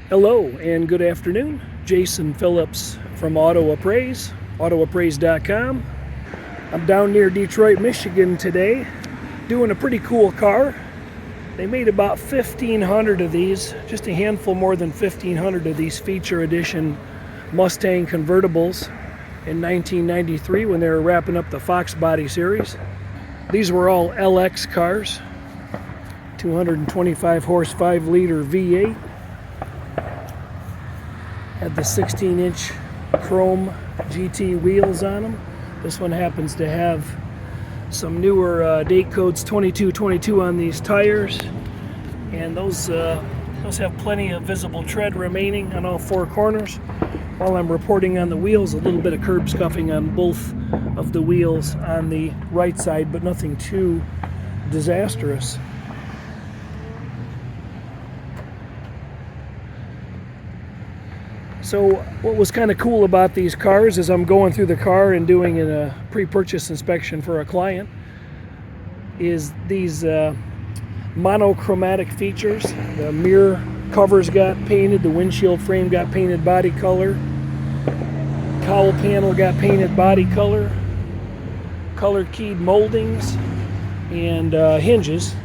Hello and good afternoon. Jason Phillips from autoappraise.com. I'm down near Detroit, Michigan today doing a pretty cool car. They made about 1,500 of these, just a handful more than 1,500 of these feature edition Mustang convertibles in 1993 when they were wrapping up the Fox Body series. These were all LX cars, 225 horse 5-liter V8. Had the 16-inch chrome GT wheels on them. This one happens to have some newer date codes 2222 on these tires, and those have plenty of visible tread remaining on all four corners. While I'm reporting on the wheels, a little bit of curb scuffing on both of the wheels on the right side, but nothing too disastrous. So what was kind of cool about these cars is I'm going through the car and doing a pre-purchase inspection for a client is these monochromatic features. The mirror covers got painted, the windshield frame got painted body color, cowl panel got painted body color, color keyed moldings, and hinges.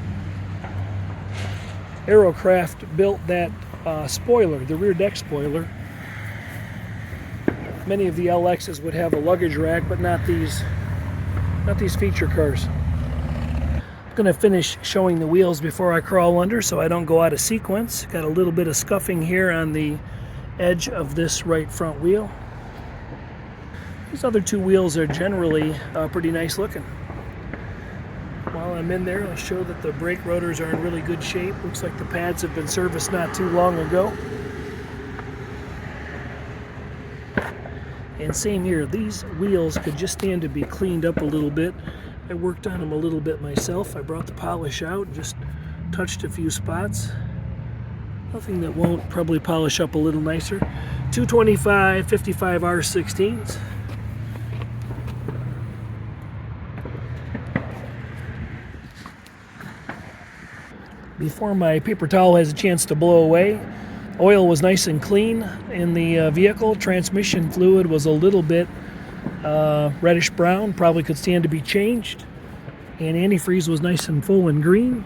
Areocraft built that spoiler, the rear deck spoiler. Many of the LXs would have a luggage rack, but not these feature cars. I'm going to finish showing the wheels before I crawl under so I don't go out of sequence. Got a little bit of scuffing here on the edge of this right front wheel. These other two wheels are generally pretty nice looking. While I'm in there, I'll show that the brake rotors are in really good shape. Looks like the pads have been serviced not too long ago. And same here, these wheels could just stand to be cleaned up a little bit. I worked on them a little bit myself. I brought the polish out and just touched a few spots. Nothing that won't probably polish up a little nicer. 225 55 R16s. Before my paper towel has a chance to blow away, oil was nice and clean in the vehicle. Transmission fluid was a little bit reddish brown, probably could stand to be changed. And antifreeze was nice and full and green.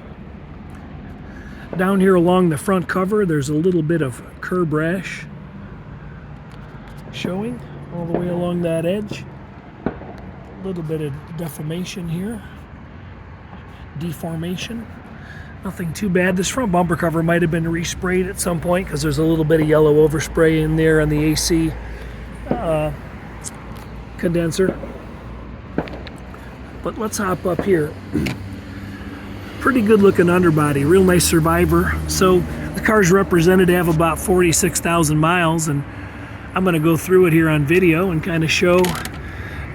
Down here along the front cover, there's a little bit of curb rash showing all the way along that edge. A little bit of deformation here. Deformation. Nothing too bad. This front bumper cover might have been resprayed at some point because there's a little bit of yellow overspray in there on the AC condenser. But let's hop up here. Pretty good looking underbody, real nice Survivor. So the car's represented to have about 46,000 miles, and I'm going to go through it here on video and kind of show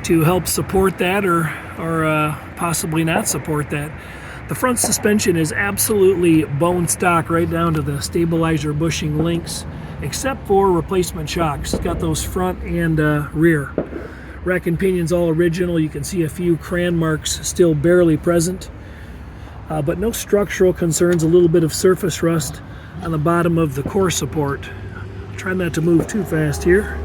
to help support that or possibly not support that. The front suspension is absolutely bone stock right down to the stabilizer bushing links, except for replacement shocks. It's got those front and rear. Rack and pinion's all original. You can see a few crayon marks still barely present, but no structural concerns. A little bit of surface rust on the bottom of the core support. Try not to move too fast here.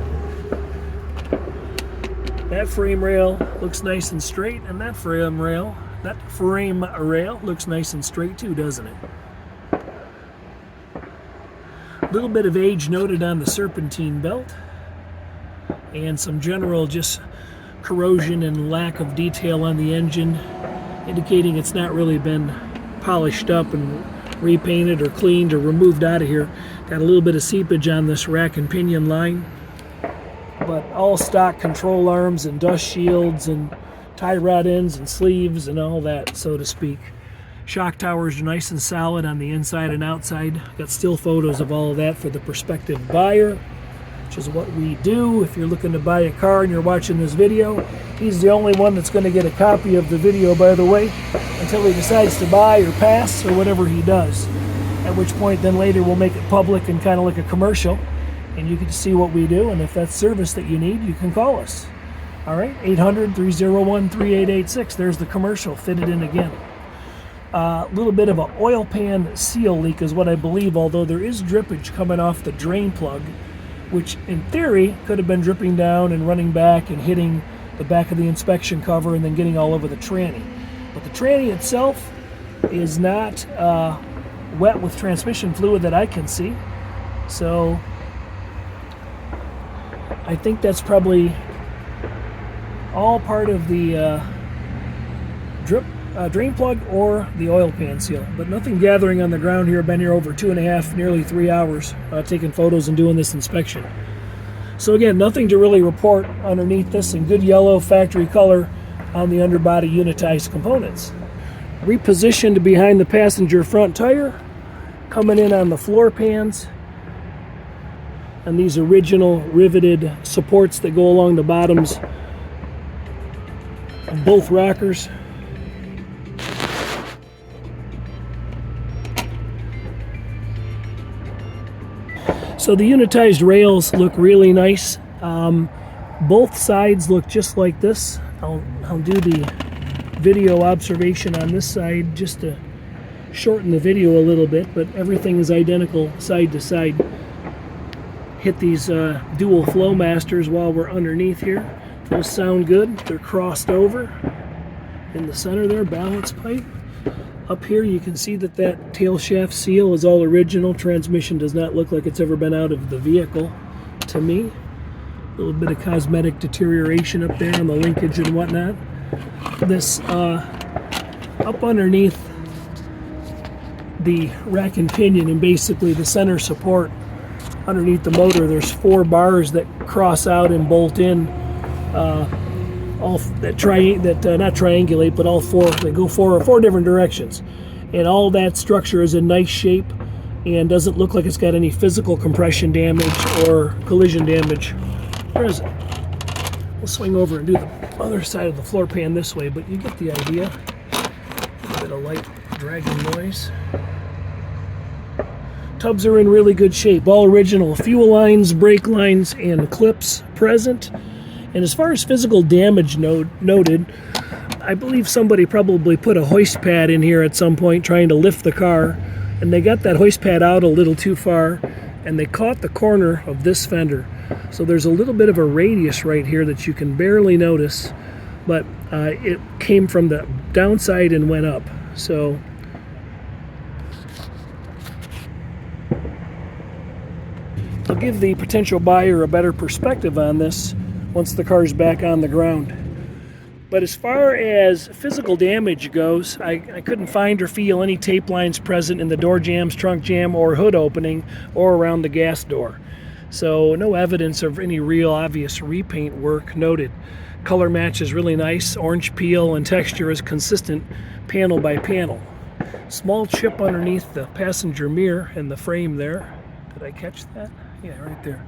That frame rail looks nice and straight, and that frame rail looks nice and straight too, doesn't it? A little bit of age noted on the serpentine belt, and some general just corrosion and lack of detail on the engine, indicating it's not really been polished up and repainted or cleaned or removed out of here. Got a little bit of seepage on this rack and pinion line, but all stock control arms and dust shields and tie rod ends and sleeves and all that, so to speak. Shock towers are nice and solid on the inside and outside. Got still photos of all of that for the prospective buyer, which is what we do. If you're looking to buy a car and you're watching this video, he's the only one that's going to get a copy of the video, by the way, until he decides to buy or pass or whatever he does. At which point then later we'll make it public and kind of like a commercial, and you can see what we do, and if that's service that you need, you can call us. All right, 800-301-3886. There's the commercial fitted in again. A little bit of an oil pan seal leak is what I believe, although there is drippage coming off the drain plug, which in theory could have been dripping down and running back and hitting the back of the inspection cover and then getting all over the tranny. But the tranny itself is not wet with transmission fluid that I can see. So I think that's probably all part of the drain plug or the oil pan seal, but nothing gathering on the ground here. I've been here over 2.5, nearly 3 hours taking photos and doing this inspection. So again, nothing to really report underneath this, and good yellow factory color on the underbody unitized components. Repositioned behind the passenger front tire, coming in on the floor pans, and these original riveted supports that go along the bottoms of both rockers. So the unitized rails look really nice. Both sides look just like this. I'll do the video observation on this side just to shorten the video a little bit, but everything is identical side to side. Hit these dual flow masters while we're underneath here. Those sound good. They're crossed over in the center there, balance pipe. Up here you can see that that tail shaft seal is all original. Transmission does not look like it's ever been out of the vehicle to me. A little bit of cosmetic deterioration up there on the linkage and whatnot. This up underneath the rack and pinion and basically the center support underneath the motor, there's 4 bars that cross out and bolt in, all that not triangulate, but all 4. They go 4 different directions, and all that structure is in nice shape and doesn't look like it's got any physical compression damage or collision damage. Where is it? We'll swing over and do the other side of the floor pan this way, but you get the idea. A little bit of light dragging noise. Tubs are in really good shape. All original fuel lines, brake lines, and clips present. And as far as physical damage noted, I believe somebody probably put a hoist pad in here at some point trying to lift the car, and they got that hoist pad out a little too far, and they caught the corner of this fender. So there's a little bit of a radius right here that you can barely notice, but it came from the downside and went up. So I'll give the potential buyer a better perspective on this once the car's back on the ground. But as far as physical damage goes, I couldn't find or feel any tape lines present in the door jambs, trunk jam, or hood opening, or around the gas door. So no evidence of any real obvious repaint work noted. Color match is really nice. Orange peel and texture is consistent panel by panel. Small chip underneath the passenger mirror and the frame there. Did I catch that? Yeah, right there.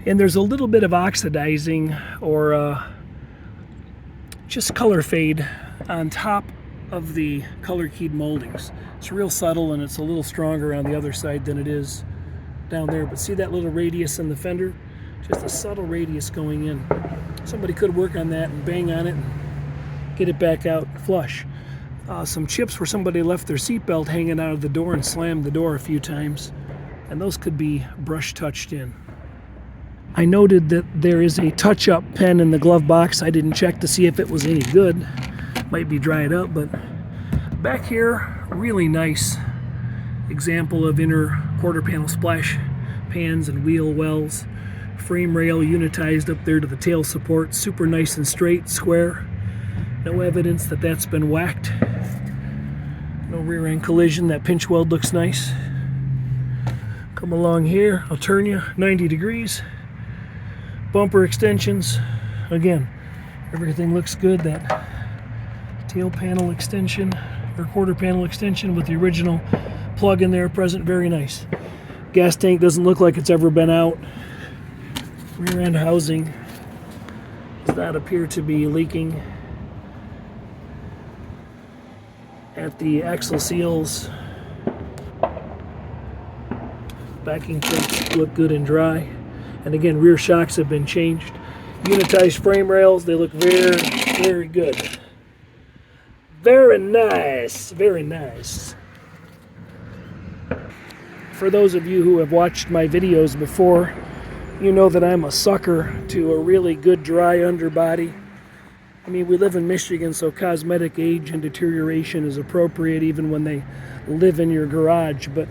And there's a little bit of oxidizing or just color fade on top of the color keyed moldings. It's real subtle, and it's a little stronger on the other side than it is down there. But see that little radius in the fender? Just a subtle radius going in. Somebody could work on that and bang on it and get it back out flush. Some chips where somebody left their seatbelt hanging out of the door and slammed the door a few times, and those could be brush touched in. I noted that there is a touch-up pen in the glove box. I didn't check to see if it was any good. Might be dried up, but back here, really nice example of inner quarter panel splash pans and wheel wells. Frame rail unitized up there to the tail support. Super nice and straight, square. No evidence that that's been whacked. No rear end collision. That pinch weld looks nice. Come along here, I'll turn you 90 degrees. Bumper extensions, again, everything looks good. That tail panel extension or quarter panel extension with the original plug in there present, very nice. Gas tank doesn't look like it's ever been out. Rear end housing does not appear to be leaking. At the axle seals, backing plates look good and dry. And again, rear shocks have been changed. Unitized frame rails, they look very, very good. Very nice, very nice. For those of you who have watched my videos before, you know that I'm a sucker to a really good dry underbody. I mean, we live in Michigan, so cosmetic age and deterioration is appropriate even when they live in your garage, but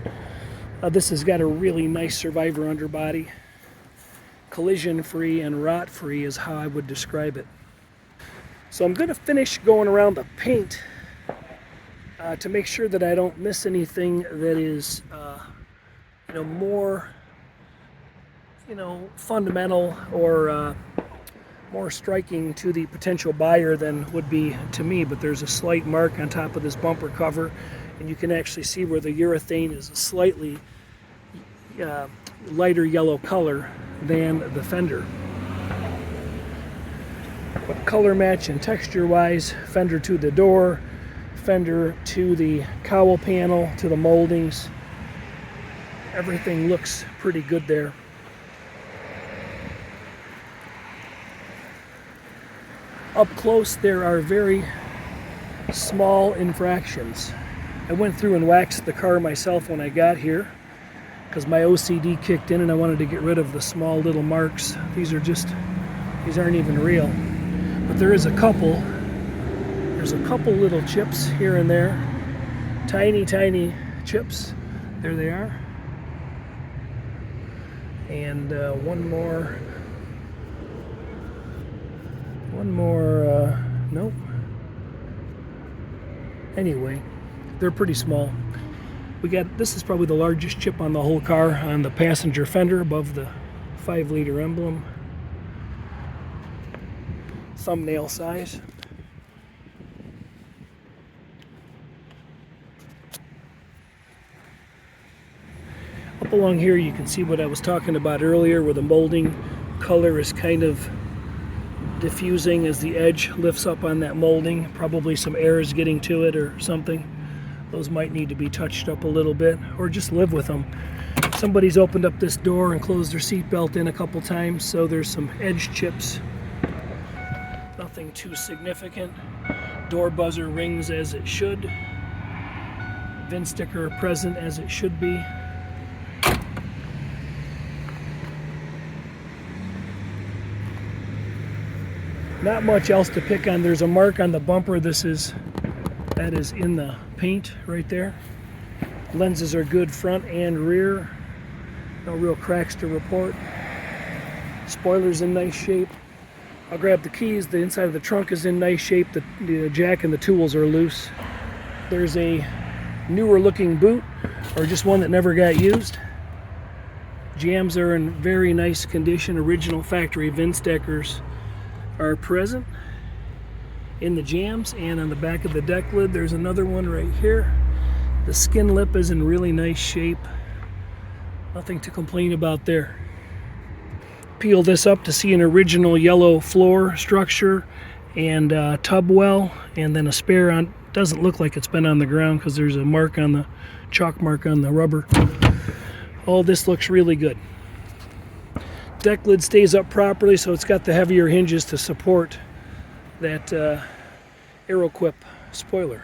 this has got a really nice survivor underbody. Collision-free and rot-free is how I would describe it. So I'm going to finish going around the paint to make sure that I don't miss anything that is, more, fundamental or more striking to the potential buyer than would be to me. But there's a slight mark on top of this bumper cover, and you can actually see where the urethane is a slightly lighter yellow color than the fender. But color match and texture wise, fender to the door, fender to the cowl panel, to the moldings, everything looks pretty good there. Up close, there are very small infractions. I went through and waxed the car myself when I got here because my OCD kicked in and I wanted to get rid of the small little marks. These aren't even real. But there's a couple little chips here and there. Tiny, tiny chips. There they are. And one more, nope. Anyway, they're pretty small. This is probably the largest chip on the whole car on the passenger fender above the 5-liter emblem. Thumbnail size. Up along here you can see what I was talking about earlier, where the molding color is kind of diffusing as the edge lifts up on that molding. Probably some air is getting to it or something. Those might need to be touched up a little bit, or just live with them. Somebody's opened up this door and closed their seatbelt in a couple times, so there's some edge chips. Nothing too significant. Door buzzer rings as it should. VIN sticker present as it should be. Not much else to pick on. There's a mark on the bumper. That is in the paint right there. Lenses are good front and rear. No real cracks to report. Spoiler's in nice shape. I'll grab the keys. The inside of the trunk is in nice shape. The jack and the tools are loose. There's a newer looking boot, or just one that never got used. Jams are in very nice condition. Original factory VIN stickers are present in the jams, and on the back of the deck lid there's another one right here. The skin lip is in really nice shape. Nothing to complain about there. Peel this up to see an original yellow floor structure and tub well, and then a spare on. Doesn't look like it's been on the ground because there's a mark on the chalk mark on the rubber. All this looks really good. Deck lid stays up properly, so it's got the heavier hinges to support that Aeroquip spoiler.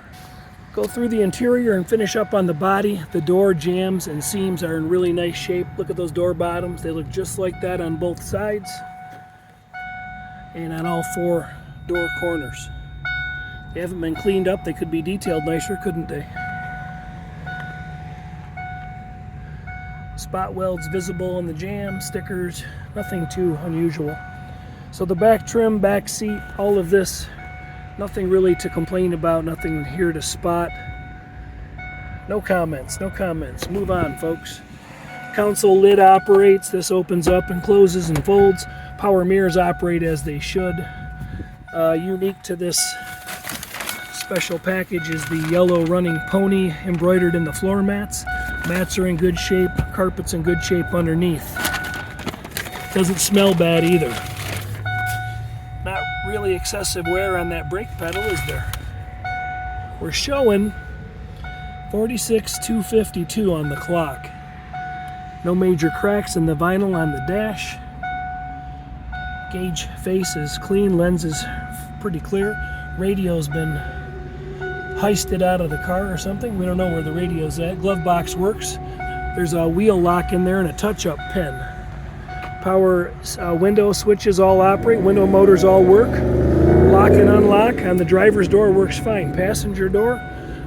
Go through the interior and finish up on the body. The door jams and seams are in really nice shape. Look at those door bottoms. They look just like that on both sides and on all 4 door corners. They haven't been cleaned up. They could be detailed nicer, couldn't they? Spot welds visible on the jam, stickers, nothing too unusual. So the back trim, back seat, all of this, nothing really to complain about, nothing here to spot. No comments, no comments. Move on, folks. Console lid operates. This opens up and closes and folds. Power mirrors operate as they should. Unique to this special package is the yellow running pony embroidered in the floor mats. Mats are in good shape, carpet's in good shape underneath. Doesn't smell bad either. Not really excessive wear on that brake pedal, is there? We're showing 46,252 on the clock. No major cracks in the vinyl on the dash. Gauge face is clean, lens is pretty clear. Radio's been heisted out of the car or something. We don't know where the radio's at. Glove box works. There's a wheel lock in there and a touch-up pen. Power window switches all operate. Window motors all work. Lock and unlock on the driver's door works fine. Passenger door,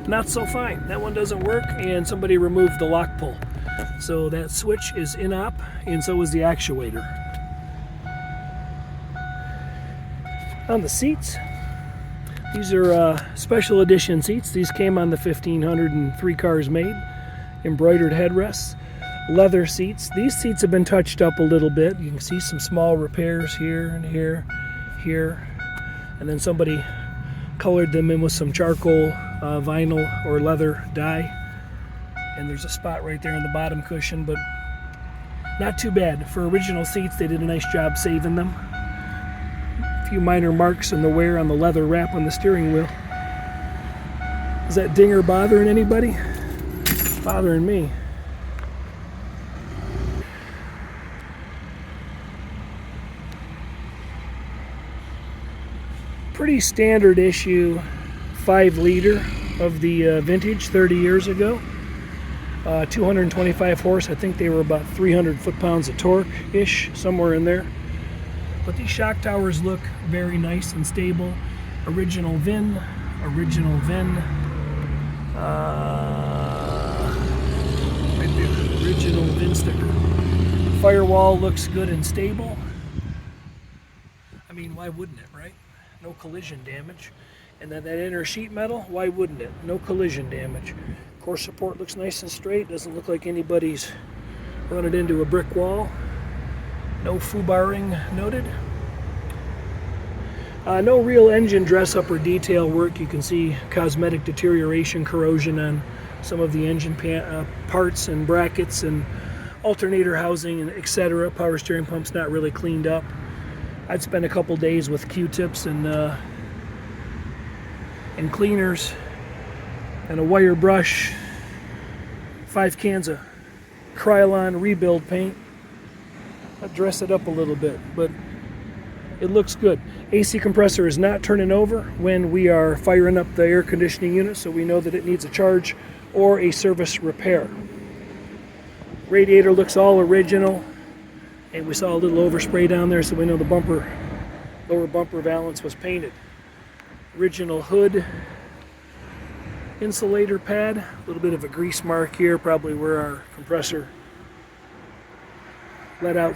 not so fine. That one doesn't work, and somebody removed the lock pull. So that switch is in op, and so is the actuator. On the seats, these are special edition seats. These came on the 1503 cars made. Embroidered headrests, leather seats. These seats have been touched up a little bit. You can see some small repairs here and here, here. And then somebody colored them in with some charcoal, vinyl, or leather dye. And there's a spot right there in the bottom cushion, but not too bad. For original seats, they did a nice job saving them. A few minor marks in the wear on the leather wrap on the steering wheel. Is that dinger bothering anybody? Bothering me. Pretty standard issue 5-liter of the vintage 30 years ago. 225 horse. I think they were about 300 foot-pounds of torque-ish, somewhere in there. But these shock towers look very nice and stable. Original VIN. Original VIN. Right there. Original VIN sticker. Firewall looks good and stable. I mean, why wouldn't it, right? No collision damage. And then that inner sheet metal, why wouldn't it? No collision damage. Core support looks nice and straight. Doesn't look like anybody's run it into a brick wall. No foobarring noted. No real engine dress-up or detail work. You can see cosmetic deterioration, corrosion on some of the engine parts and brackets and alternator housing and etc. Power steering pump's not really cleaned up. I'd spent a couple days with Q-tips and cleaners and a wire brush, 5 cans of Krylon rebuild paint. I'd dress it up a little bit, but it looks good. AC compressor is not turning over when we are firing up the air conditioning unit, so we know that it needs a charge or a service repair. Radiator looks all original, and we saw a little overspray down there, so we know the lower bumper valance was painted. Original hood insulator pad, a little bit of a grease mark here, probably where our compressor let out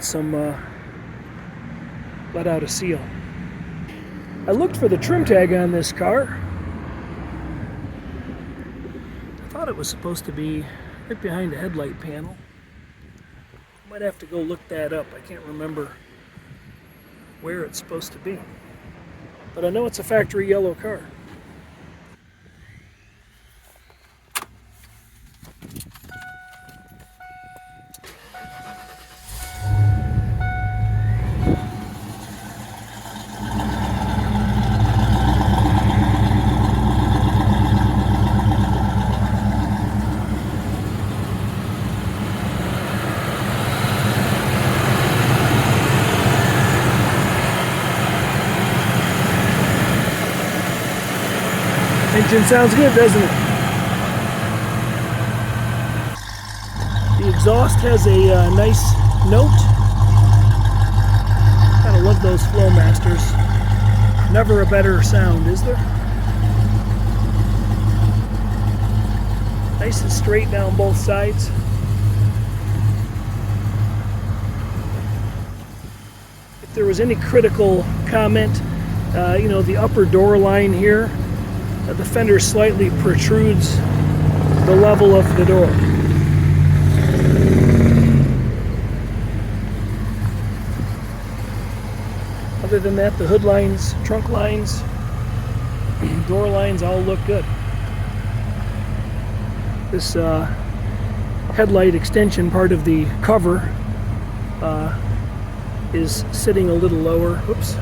a seal. I looked for the trim tag on this car. I thought it was supposed to be right behind the headlight panel. Might have to go look that up. I can't remember where it's supposed to be. But I know it's a factory yellow car. Engine sounds good, doesn't it? The exhaust has a nice note. Gotta love those Flowmasters. Never a better sound, is there? Nice and straight down both sides. If there was any critical comment, the upper door line here, the fender slightly protrudes the level of the door. Other than that, the hood lines, trunk lines, door lines all look good. This headlight extension part of the cover is sitting a little lower. Oops.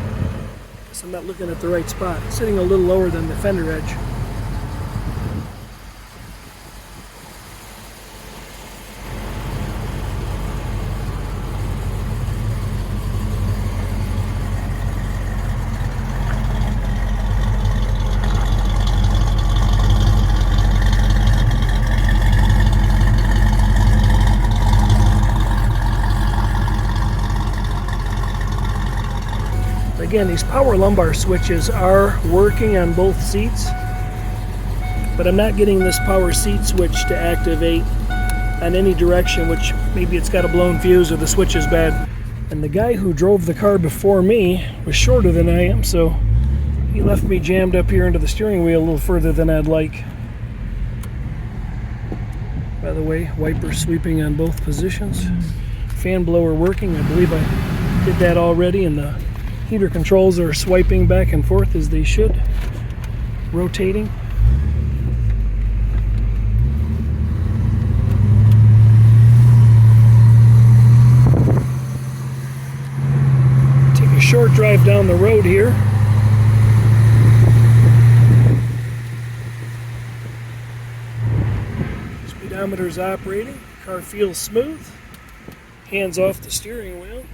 I'm not looking at the right spot. It's sitting a little lower than the fender edge. Again, these power lumbar switches are working on both seats, but I'm not getting this power seat switch to activate on any direction, which maybe it's got a blown fuse or the switch is bad. And the guy who drove the car before me was shorter than I am, so he left me jammed up here into the steering wheel a little further than I'd like. By the way, wiper sweeping on both positions. Fan blower working. I believe I did that already, and the heater controls are swiping back and forth as they should, rotating. Take a short drive down the road here. Speedometer's operating. The car feels smooth. Hands off the steering wheel.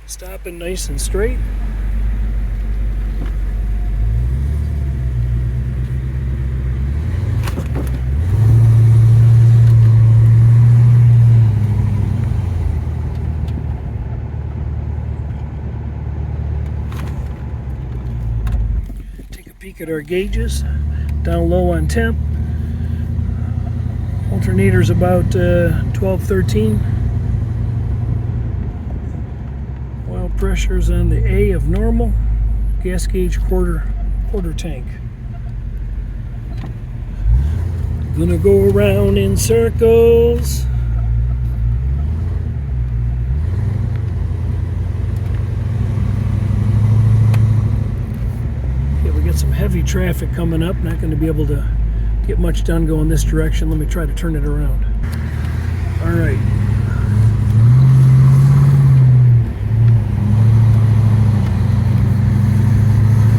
Stopping nice and straight. Take a peek at our gauges. Down low on temp. Alternator's about 12, 13. Oil pressure's on the A of normal. Gas gauge quarter tank. Gonna go around in circles. Okay, we got some heavy traffic coming up. Not going to be able to get much done going this direction. Let me try to turn it around. All right.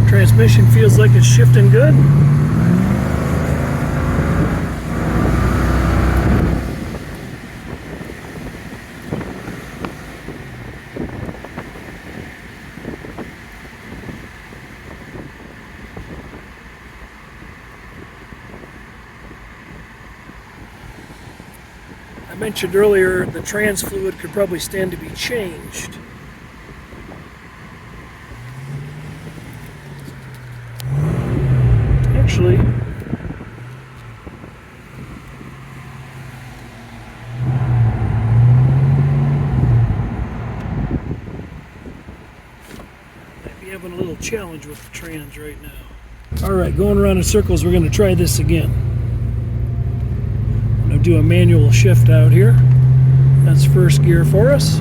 Transmission feels like it's shifting good. I mentioned earlier the trans fluid could probably stand to be changed. Actually, might be having a little challenge with the trans right now. Alright, going around in circles, we're going to try this again. I'm going to do a manual shift out here. That's first gear for us.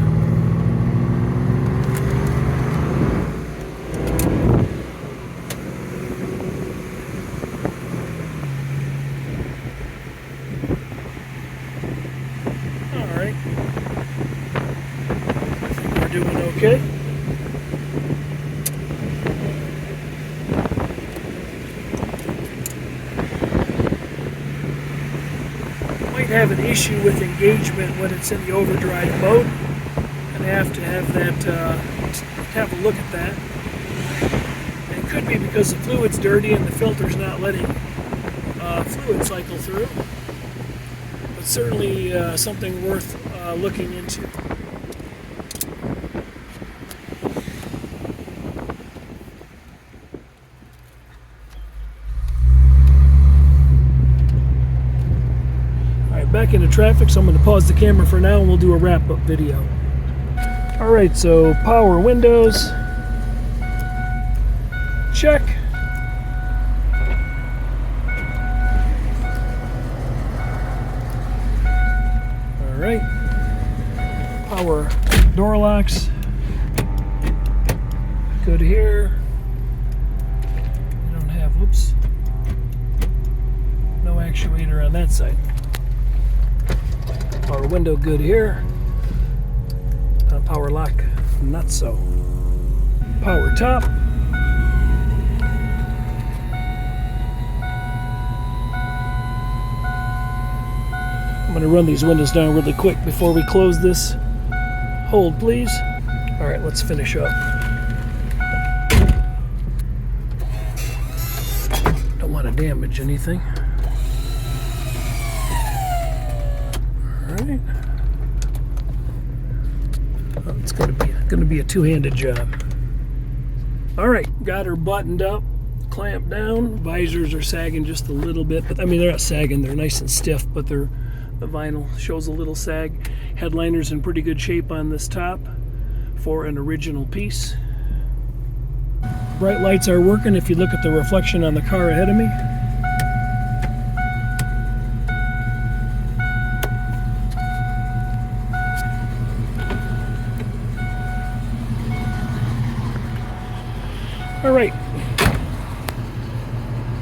Alright. I think we're doing okay. Have an issue with engagement when it's in the overdrive mode, and I have to have that have a look at that. It could be because the fluid's dirty and the filter's not letting fluid cycle through, but certainly something worth looking into. Back into traffic, so I'm going to pause the camera for now and we'll do a wrap-up video. Alright, so power windows. Check. Alright. Power door locks. Good here. We don't have, whoops. No actuator on that side. Power window good here. Power lock, not so. Power top. I'm going to run these windows down really quick before we close this. Hold, please. All right, let's finish up. Don't want to damage anything. Alright. Well, it's going to be a two-handed job. All right, got her buttoned up, clamped down. Visors are sagging just a little bit, but I mean, they're not sagging, they're nice and stiff, but the vinyl shows a little sag. Headliner's in pretty good shape on this top for an original piece. Bright lights are working if you look at the reflection on the car ahead of me. All right,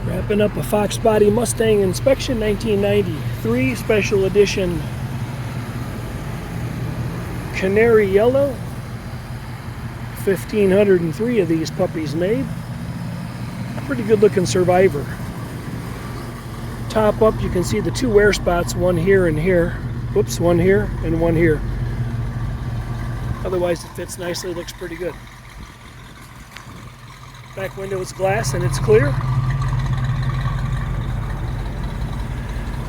wrapping up a Fox Body Mustang inspection, 1993 special edition Canary yellow. 1,503 of these puppies made. Pretty good looking Survivor. Top up, you can see the two wear spots, one here and here. Whoops, one here and one here. Otherwise it fits nicely, looks pretty good. Back window is glass and it's clear.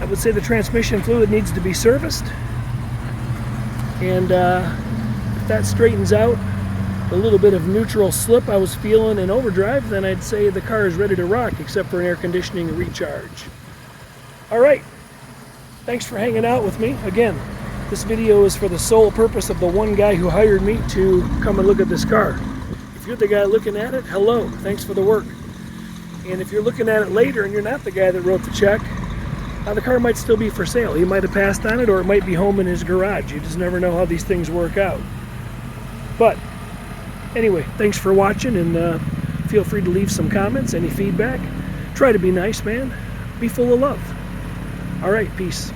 I would say the transmission fluid needs to be serviced. And if that straightens out, a little bit of neutral slip I was feeling in overdrive, then I'd say the car is ready to rock, except for an air conditioning recharge. All right, thanks for hanging out with me. Again, this video is for the sole purpose of the one guy who hired me to come and look at this car. If you're the guy looking at it, hello, thanks for the work. And if you're looking at it later and you're not the guy that wrote the check, the car might still be for sale. He might have passed on it, or it might be home in his garage. You just never know how these things work out. But anyway, thanks for watching, and feel free to leave some comments, any feedback. Try to be nice, man. Be full of love. All right, peace.